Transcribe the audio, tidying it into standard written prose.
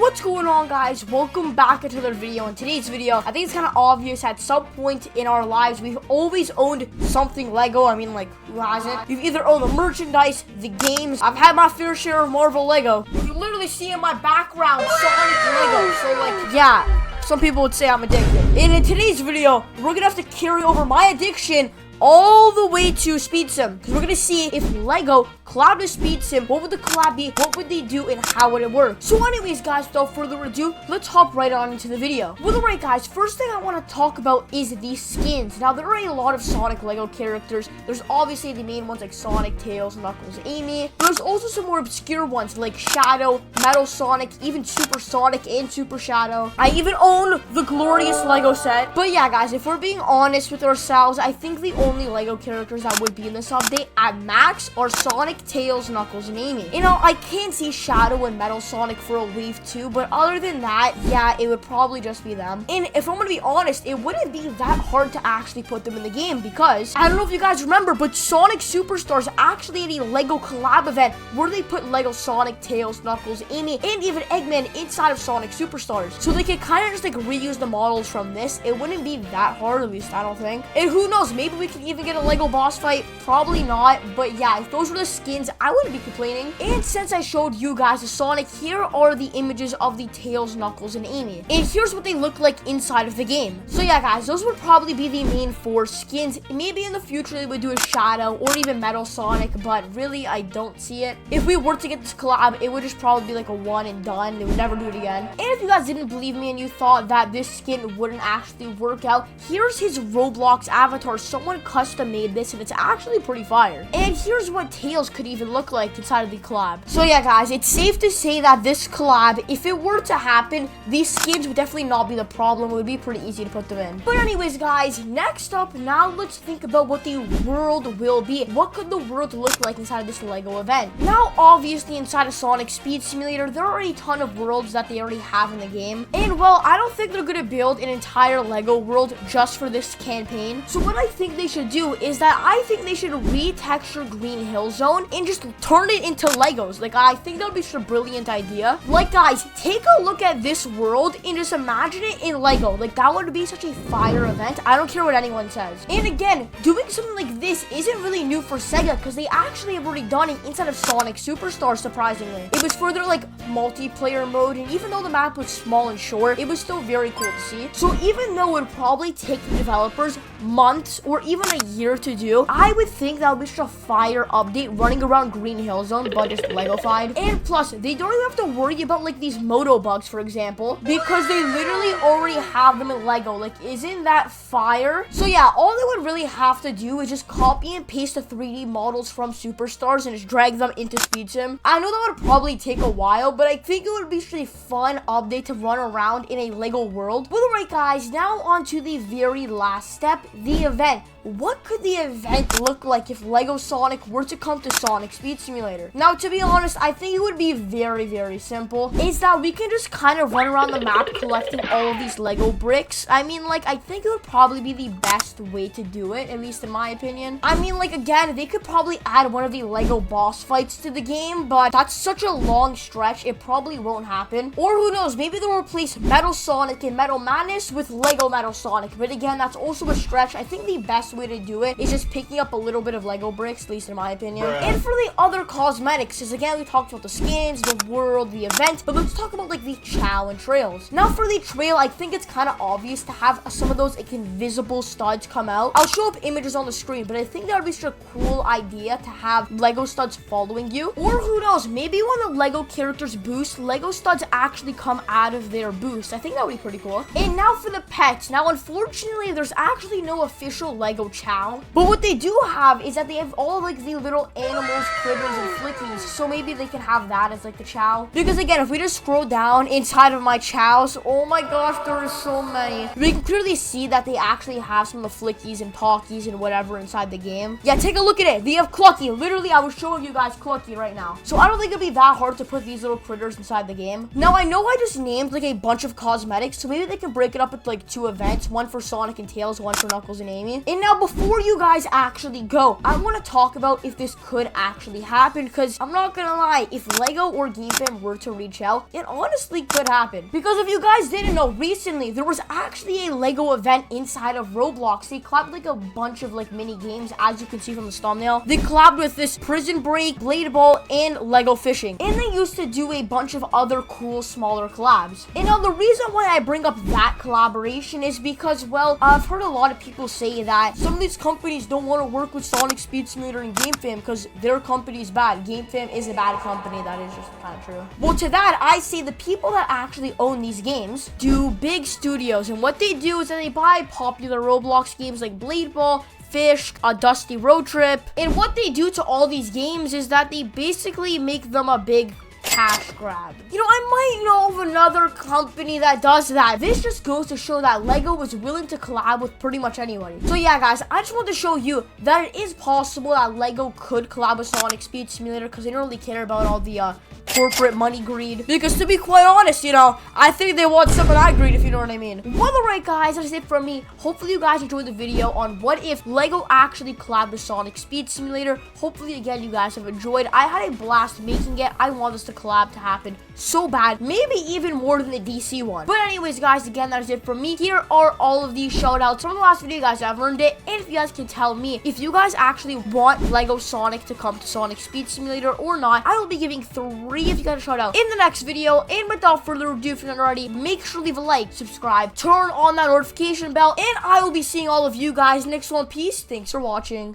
What's going on, guys? Welcome back to another video. In today's video, I think it's kind of obvious at some point in our lives we've always owned something Lego. I mean, like, who hasn't? You've either owned the merchandise, the games. I've had my fair share of Marvel Lego. You literally see in my background Sonic Lego. So, like, yeah, some people would say I'm addicted. And in today's video, we're gonna have to carry over my addiction all the way to Speed Sim, because we're gonna see if Lego collabed with Speed Sim, what would the collab be, what would they do, and how would it work. So anyways, guys, without further ado, let's hop right on into the video. Well, alright, guys, first thing I want to talk about is these skins. Now, there are a lot of Sonic Lego characters. There's obviously the main ones like Sonic, Tails, Knuckles, Amy. There's also some more obscure ones like Shadow, Metal Sonic, even Super Sonic and Super Shadow. I even own the glorious Lego set. But yeah, guys, if we're being honest with ourselves, I think the only Lego characters that would be in this update at max are Sonic, Tails, Knuckles, and Amy. You know, I can see Shadow and Metal Sonic for a wave 2, but other than that, yeah, it would probably just be them. And if I'm gonna be honest, it wouldn't be that hard to actually put them in the game, because I don't know if you guys remember, but Sonic Superstars actually had a Lego collab event where they put Lego Sonic, Tails, Knuckles, Amy, and even Eggman inside of Sonic Superstars. So they could kind of just like reuse the models from this. It wouldn't be that hard, at least I don't think. And who knows, maybe we can even get a Lego boss fight. Probably not, but yeah, if those were the skins, I wouldn't be complaining. And since I showed you guys the Sonic, here are the images of the Tails, Knuckles, and Amy. And here's what they look like inside of the game. So yeah, guys, those would probably be the main 4 skins. Maybe in the future they would do a Shadow or even Metal Sonic, but really I don't see it. If we were to get this collab, it would just probably be like a one and done. They would never do it again. And if you guys didn't believe me and you thought that this skin wouldn't actually work out, here's his Roblox avatar. Someone custom made this and it's actually pretty fire. And here's what Tails could even look like inside of the collab. So yeah, guys, it's safe to say that this collab, if it were to happen, these skins would definitely not be the problem. It would be pretty easy to put them in. But anyways, guys, next up, now let's think about what the world will be. What could the world look like inside of this Lego event? Now, obviously, inside of Sonic Speed Simulator, there are a ton of worlds that they already have in the game. And well, I don't think they're gonna build an entire Lego world just for this campaign. So what I think they should do is that I think they should retexture Green Hill Zone and just turn it into Legos. Like, I think that would be such a brilliant idea. Like, guys, take a look at this world and just imagine it in Lego. Like, that would be such a fire event. I don't care what anyone says. And again, doing something like this isn't really new for Sega, because they actually have already done it inside of Sonic Superstars, surprisingly. It was for their, like, multiplayer mode, and even though the map was small and short, it was still very cool to see. So even though it would probably take the developers months or even a year to do, I would think that would be such a fire update running around Green Hill Zone, but just Lego-fied. And plus, they don't even have to worry about like these moto bugs, for example, because they literally already have them in Lego. Like, isn't that fire? So yeah, all they would really have to do is just copy and paste the 3D models from Superstars and just drag them into Speed Sim. I know that would probably take a while, but I think it would be such a fun update to run around in a Lego world. Well, alright, guys, now on to the very last step, the event. What could the event look like if Lego Sonic were to come to Sonic Speed Simulator? Now, to be honest, I think it would be very, very simple. Is that we can just kind of run around the map collecting all of these Lego bricks. I mean, like, I think it would probably be the best way to do it, at least in my opinion. I mean, like, again, they could probably add one of the Lego boss fights to the game, but that's such a long stretch, it probably won't happen. Or who knows, maybe they'll replace Metal Sonic and Metal Madness with Lego Metal Sonic. But again, that's also a stretch. I think the best way to do it is just picking up a little bit of Lego bricks, at least in my opinion. And for the other cosmetics, because again, we talked about the skins, the world, the event, but let's talk about like the chow and trails. Now for the trail, I think it's kind of obvious to have some of those like invisible studs come out. I'll show up images on the screen, but I think that would be such a cool idea to have Lego studs following you. Or who knows, maybe when the Lego characters boost, Lego studs actually come out of their boost. I think that would be pretty cool. And now for the pets. Now, unfortunately, there's actually no official Lego chow, but what they do have is that they have all like the little animals, critters, and flickies, so maybe they can have that as like the chow. Because again, if we just scroll down inside of my chows, oh my gosh, there are so many. We can clearly see that they actually have some of the flickies and talkies and whatever inside the game. Yeah, take a look at it. They have Clucky. Literally, I was showing you guys Clucky right now. So I don't think it'd be that hard to put these little critters inside the game. Now, I know I just named like a bunch of cosmetics, so maybe they can break it up into like 2 events, one for Sonic and Tails, one for Knuckles and Amy. And now Now, before you guys actually go, I want to talk about if this could actually happen, because I'm not gonna lie, if Lego or GameFam were to reach out, it honestly could happen. Because if you guys didn't know, recently there was actually a Lego event inside of Roblox. They collabed like a bunch of like mini games, as you can see from this thumbnail. They collabed with this Prison Break, Blade Ball, and Lego Fishing. And they used to do a bunch of other cool smaller collabs. And now the reason why I bring up that collaboration is because, well, I've heard a lot of people say that some of these companies don't want to work with Sonic Speed Simulator and GameFam because their company is bad. GameFam is a bad company. That is just kind of true. Well, to that, I say the people that actually own these games do big studios. And what they do is that they buy popular Roblox games like Blade Ball, Fish, a Dusty Road Trip. And what they do to all these games is that they basically make them a big cash grab. You know, I might know of another company that does that. This just goes to show that Lego is willing to collab with pretty much anybody. So yeah, guys, I just want to show you that it is possible that Lego could collab with Sonic Speed Simulator because they don't really care about all the corporate money greed. Because to be quite honest, you know, I think they want some of that greed, if you know what I mean. Well, alright guys, that's it from me. Hopefully you guys enjoyed the video on what if Lego actually collabed with Sonic Speed Simulator. Hopefully, again, you guys have enjoyed. I had a blast making it. I want this to collab to happen so bad, maybe even more than the DC one. But anyways, guys, again, that is it from me. Here are all of these shout outs from the last video, guys. I've earned it. And if you guys can tell me if you guys actually want Lego Sonic to come to Sonic Speed Simulator or not, I will be giving 3 if you got a shout out in the next video. And without further ado, if you're not already, make sure to leave a like, subscribe, turn on that notification bell, and I will be seeing all of you guys next one. Peace. Thanks for watching.